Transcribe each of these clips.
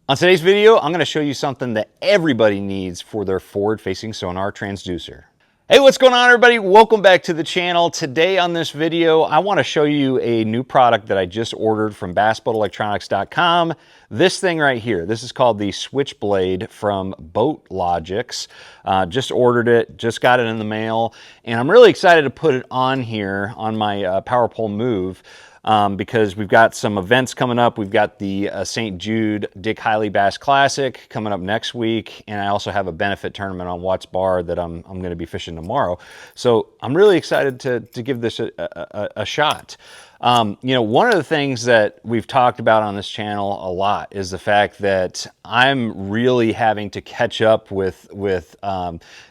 On today's video, I'm going to show you something that everybody needs for their forward-facing sonar transducer. Hey, what's going on, everybody? Welcome back to the channel. Today on this video, I want to show you a new product that I just ordered from bassboatelectronics.com. This thing right here, this is called the switchblade from BoatLogix. Just ordered it, just got it in the mail, and I'm really excited to put it on here on my Power Pole Move. Because we've got some events coming up. We've got the St. Jude Dick Hiley Bass Classic coming up next week, and I also have a benefit tournament on Watts Bar that I'm going to be fishing tomorrow. So I'm really excited to give this a shot. You know, one of the things that we've talked about on this channel a lot is the fact that I'm really having to catch up with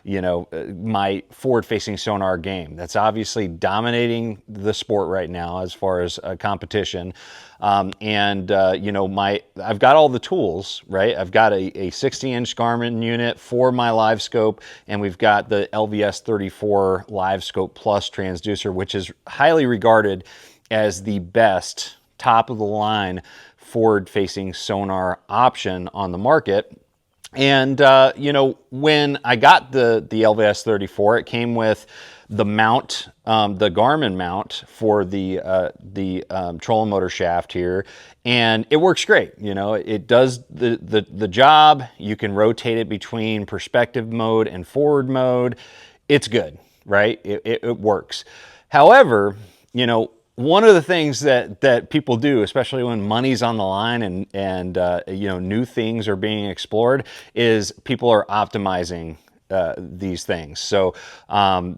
you know, my forward-facing sonar game. That's obviously dominating the sport right now as far as competition. You know, I've got all the tools, right? I've got a 60-inch Garmin unit for my LiveScope, and we've got the LVS34 LiveScope Plus transducer, which is highly regarded as the best top-of-the-line forward-facing sonar option on the market. And you know, when I got the LVS34, it came with the mount, the Garmin mount for the trolling motor shaft here, and it works great. You know, it does the job. You can rotate it between perspective mode and forward mode. It's good, right? It works. However, you know, one of the things that people do, especially when money's on the line and you know, new things are being explored, is people are optimizing these things. So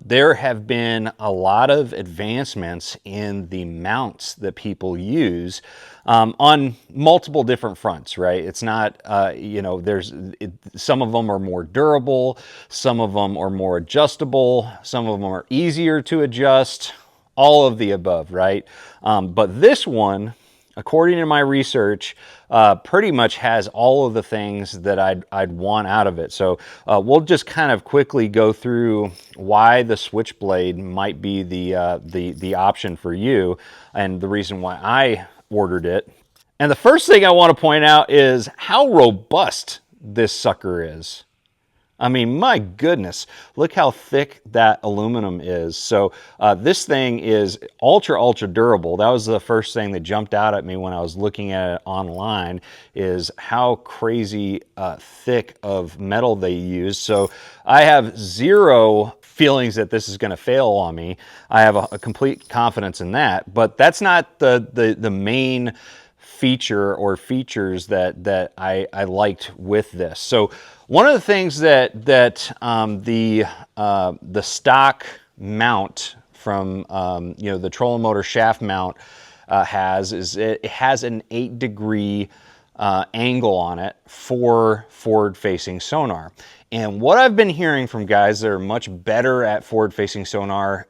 there have been a lot of advancements in the mounts that people use on multiple different fronts, right? It's not, you know, some of them are more durable, some of them are more adjustable, some of them are easier to adjust. All of the above, right? But this one, according to my research, pretty much has all of the things that I'd want out of it. So we'll just kind of quickly go through why the switchblade might be the option for you, and the reason why I ordered it. And the first thing I want to point out is how robust this sucker is. I mean, my goodness, look how thick that aluminum is. So this thing is ultra durable. That was the first thing that jumped out at me when I was looking at it online, is how crazy thick of metal they use. So I have zero feelings that this is going to fail on me. I have a complete confidence in that, but that's not the main feature or features that I liked with this. So one of the things that the stock mount from you know, the trolling motor shaft mount has is it has an 8-degree angle on it for forward-facing sonar. And what I've been hearing from guys that are much better at forward-facing sonar,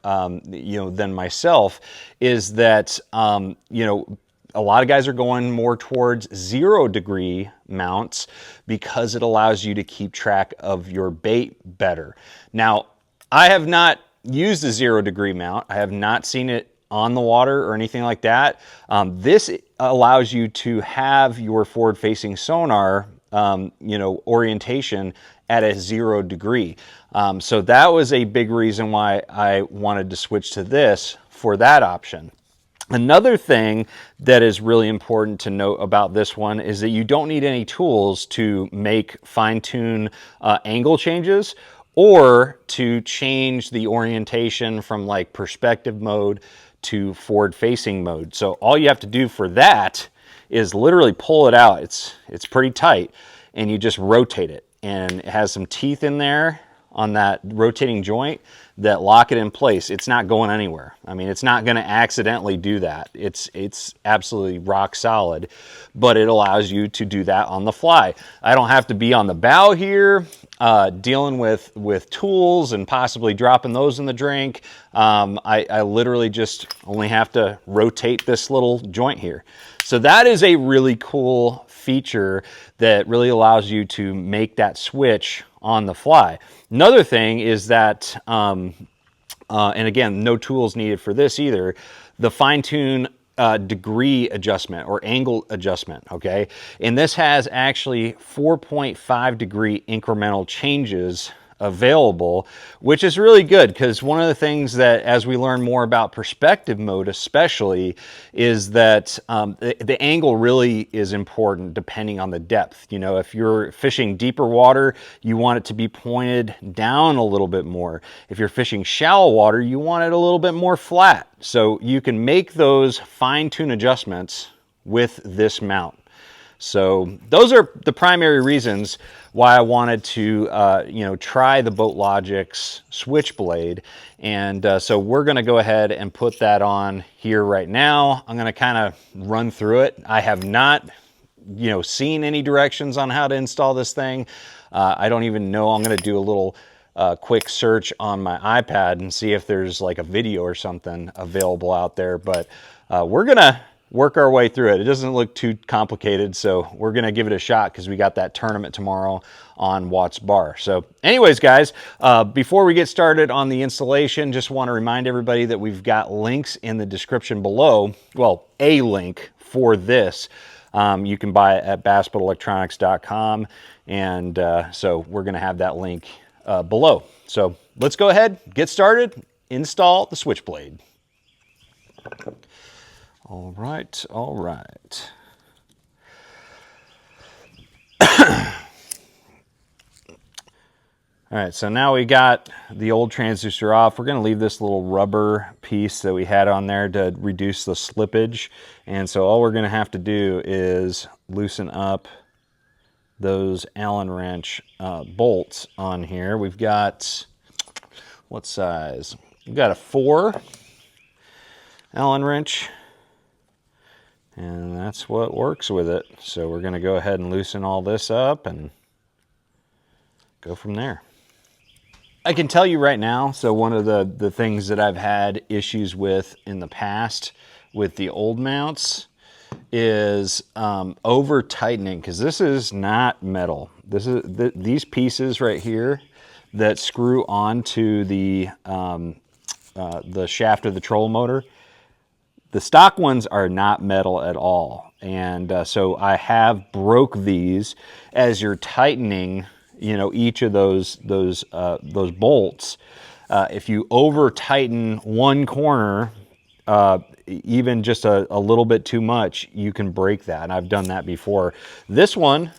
you know, than myself, is that you know, a lot of guys are going more towards 0-degree mounts because it allows you to keep track of your bait better. Now, I have not used a 0-degree mount. I have not seen it on the water or anything like that. This allows you to have your forward-facing sonar, you know, orientation at a 0-degree. So that was a big reason why I wanted to switch to this for that option. Another thing that is really important to note about this one is that you don't need any tools to make fine-tune angle changes or to change the orientation from like perspective mode to forward-facing mode. So all you have to do for that is literally pull it out. It's pretty tight, and you just rotate it. And it has some teeth in there on that rotating joint that lock it in place. It's not going anywhere. I mean, it's not going to accidentally do that. It's absolutely rock solid, but it allows you to do that on the fly. I don't have to be on the bow here dealing with tools and possibly dropping those in the drink. I literally just only have to rotate this little joint here. So that is a really cool feature that really allows you to make that switch on the fly. Another thing is that, and again, no tools needed for this either, the fine-tune degree adjustment or angle adjustment, okay? And this has actually 4.5 degree incremental changes available, which is really good, because one of the things that, as we learn more about perspective mode especially, is that the angle really is important depending on the depth. You know, if you're fishing deeper water, you want it to be pointed down a little bit more. If you're fishing shallow water, you want it a little bit more flat. So you can make those fine-tune adjustments with this mount. So those are the primary reasons why I wanted to, you know, try the BoatLogix switchblade. And so we're going to go ahead and put that on here right now. I'm going to kind of run through it. I have not, you know, seen any directions on how to install this thing. I don't even know. I'm going to do a little quick search on my iPad and see if there's like a video or something available out there. But we're going to work our way through it. It doesn't look too complicated, so we're gonna give it a shot because we got that tournament tomorrow on Watts Bar. So anyways, guys, before we get started on the installation, just want to remind everybody that we've got links in the description below. Well, a link for this. You can buy it at bassboatelectronics.com, and so we're gonna have that link below. So let's go ahead, get started, install the switchblade. All right, all right. All right, so now we got the old transducer off. We're gonna leave this little rubber piece that we had on there to reduce the slippage. And so all we're gonna have to do is loosen up those Allen wrench bolts on here. We've got, what size? We've got a 4 Allen wrench. And that's what works with it. So we're going to go ahead and loosen all this up and go from there. I can tell you right now, so one of the things that I've had issues with in the past with the old mounts is over tightening, because this is not metal. This is these pieces right here that screw onto the shaft of the trolling motor. The stock ones are not metal at all, and so I have broke these as you're tightening, you know, each of those bolts. If you over tighten one corner, even just a little bit too much, you can break that, and I've done that before. This one,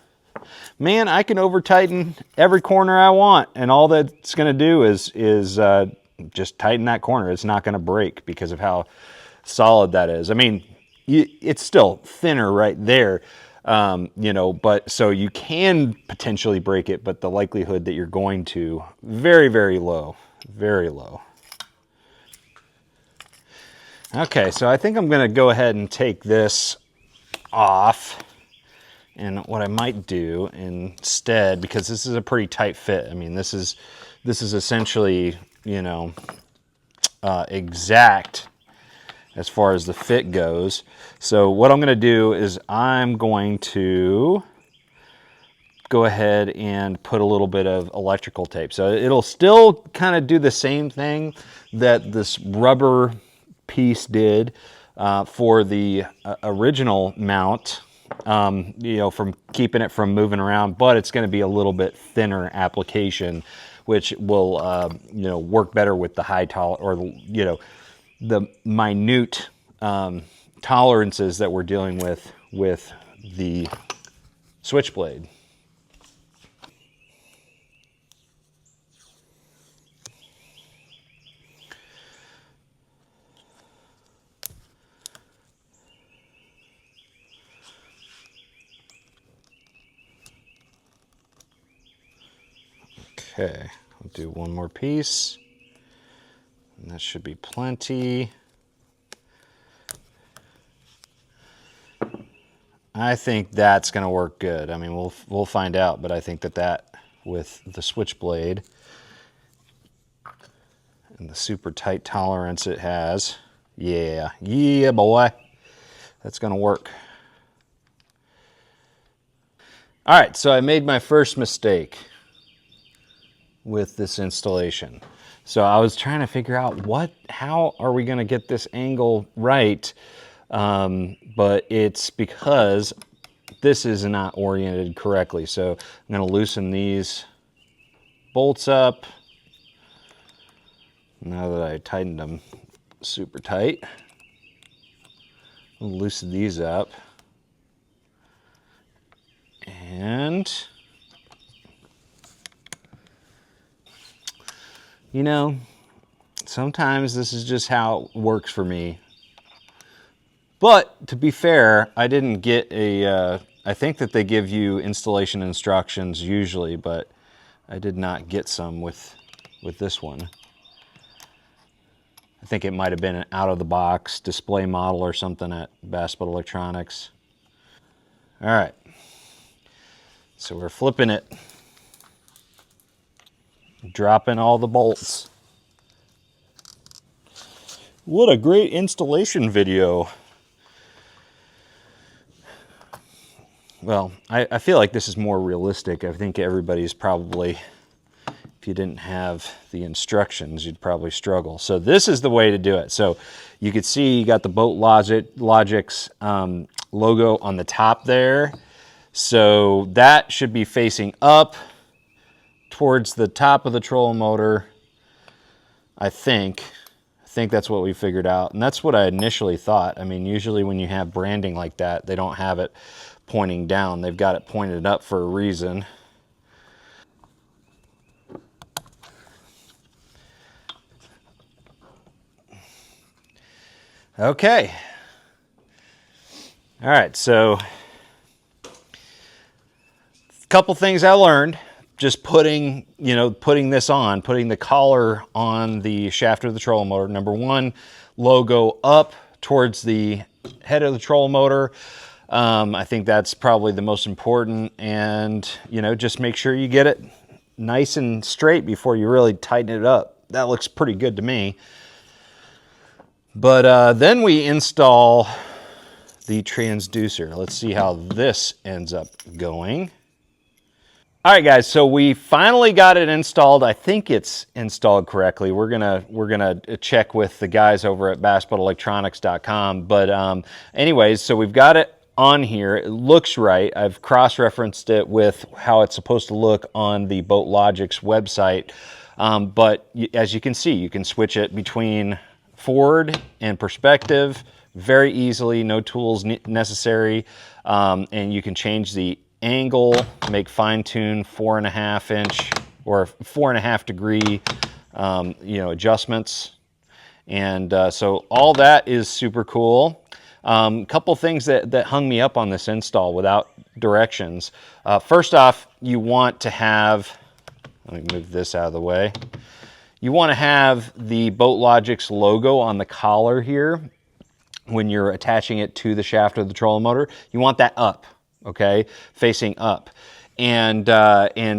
man, I can over tighten every corner I want, and all that's going to do is just tighten that corner. It's not going to break because of how solid that is. I mean, it's still thinner right there, you know, but so you can potentially break it, but the likelihood that you're going to, very, very low, very low. Okay, so I think I'm going to go ahead and take this off. And what I might do instead, because this is a pretty tight fit, I mean, this is essentially, you know, exact as far as the fit goes. So what I'm going to do is I'm going to go ahead and put a little bit of electrical tape. So it'll still kind of do the same thing that this rubber piece did for the original mount, you know, from keeping it from moving around, but it's going to be a little bit thinner application, which will, you know, work better with the high or, you know, the minute tolerances that we're dealing with the switchblade. Okay, I'll do one more piece. And that should be plenty. I think that's going to work good. I mean, we'll find out, but I think that with the switchblade and the super tight tolerance it has, yeah boy, that's going to work. All right, so I made my first mistake with this installation. So I was trying to figure out how are we going to get this angle right but it's because this is not oriented correctly. So I'm going to loosen these bolts up. Now that I tightened them super tight, I'll loosen these up. And, you know, sometimes this is just how it works for me. But to be fair, I didn't get a, I think that they give you installation instructions usually, but I did not get some with this one. I think it might have been an out-of-the-box display model or something at Bassmaster Electronics. All right, so we're flipping it, dropping all the bolts. What a great installation video. Well, I feel like this is more realistic. I think everybody's probably, if you didn't have the instructions, you'd probably struggle. So this is the way to do it. So you can see you got the Boat Logic's logo on the top there. So that should be facing up towards the top of the trolling motor, I think. I think that's what we figured out. And that's what I initially thought. I mean, usually when you have branding like that, they don't have it pointing down. They've got it pointed up for a reason. Okay. All right, so a couple things I learned just putting this on, putting the collar on the shaft of the trolling motor. Number one, logo up towards the head of the trolling motor. I think that's probably the most important, and just make sure you get it nice and straight before you really tighten it up. That looks pretty good to me. But then we install the transducer. Let's see how this ends up going. All right, guys, so we finally got it installed. I think it's installed correctly. We're gonna check with the guys over at bassbuttelectronics.com. But anyways, so we've got it on here. It looks right. I've cross-referenced it with how it's supposed to look on the Boat Logic's website. But as you can see, you can switch it between forward and perspective very easily, no tools necessary. And you can change the angle, make fine-tune 4.5 inch or 4.5 degree adjustments. And so all that is super cool. Couple things that hung me up on this install without directions. First off, you want to have, let me move this out of the way. You want to have the Boat Logic's logo on the collar here when you're attaching it to the shaft of the trolling motor. You want that up, okay, facing up. And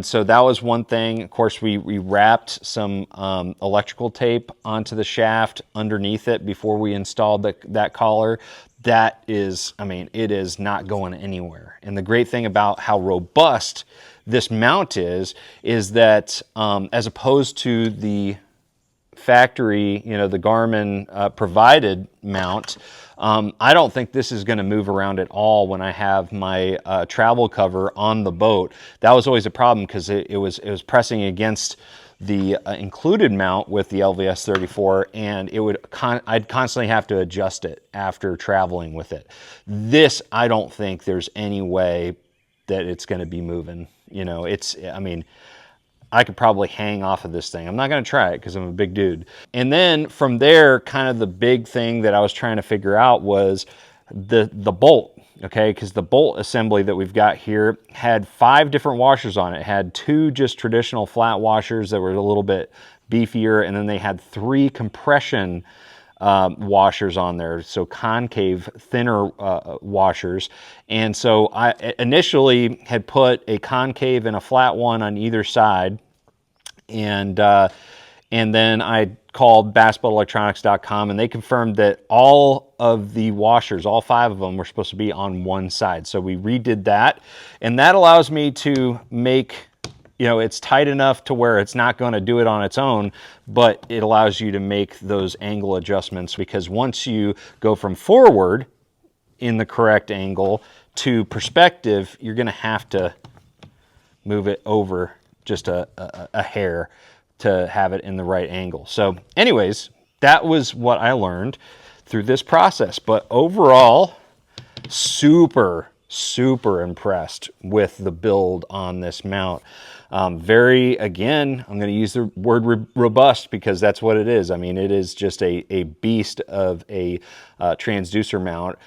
so that was one thing. Of course, we wrapped some electrical tape onto the shaft underneath it before we installed that collar. That is, I mean, it is not going anywhere. And the great thing about how robust this mount is that as opposed to the factory, the Garmin provided mount, I don't think this is going to move around at all when I have my travel cover on the boat. That was always a problem because it was pressing against the included mount with the LVS 34, and I'd constantly have to adjust it after traveling with it. This, I don't think there's any way that it's going to be moving. I mean, I could probably hang off of this thing. I'm not going to try it because I'm a big dude. And then from there, kind of the big thing that I was trying to figure out was the bolt. Okay, because the bolt assembly that we've got here had 5 different washers on it. It had 2 just traditional flat washers that were a little bit beefier, and then they had 3 compression washers on there, so concave, thinner washers. And so I initially had put a concave and a flat one on either side, and then I called bassbuttelectronics.com, and they confirmed that all of the washers, all 5 of them, were supposed to be on one side. So we redid that, and that allows me to make, it's tight enough to where it's not going to do it on its own, but it allows you to make those angle adjustments, because once you go from forward in the correct angle to perspective, you're going to have to move it over just a hair to have it in the right angle. So anyways, that was what I learned through this process. But overall, super impressed with the build on this mount. Again, I'm going to use the word robust because that's what it is. I mean, it is just a beast of a transducer mount.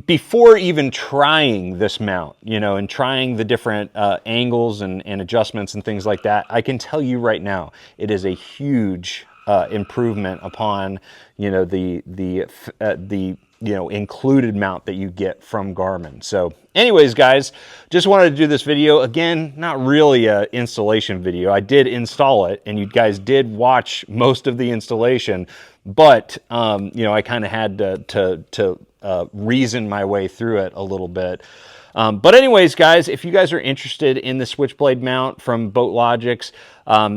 Before even trying this mount, you know, and trying the different angles and adjustments and things like that, I can tell you right now, it is a huge improvement upon, you know, the included mount that you get from Garmin. So anyways, guys, just wanted to do this video. Again, not really a installation video. I did install it and you guys did watch most of the installation, but you know, I kind of had to reason my way through it a little bit. But anyways, guys, if you guys are interested in the switchblade mount from BoatLogix,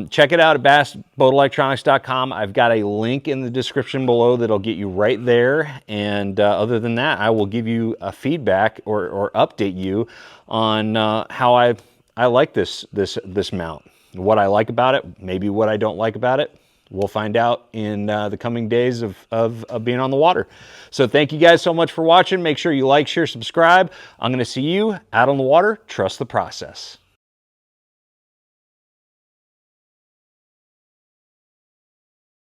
check it out at bassboatelectronics.com. I've got a link in the description below that'll get you right there. And other than that, I will give you a feedback or update you on how I like this mount, what I like about it, maybe what I don't like about it. We'll find out in the coming days of being on the water. So thank you guys so much for watching. Make sure you like, share, subscribe. I'm going to see you out on the water. Trust the process.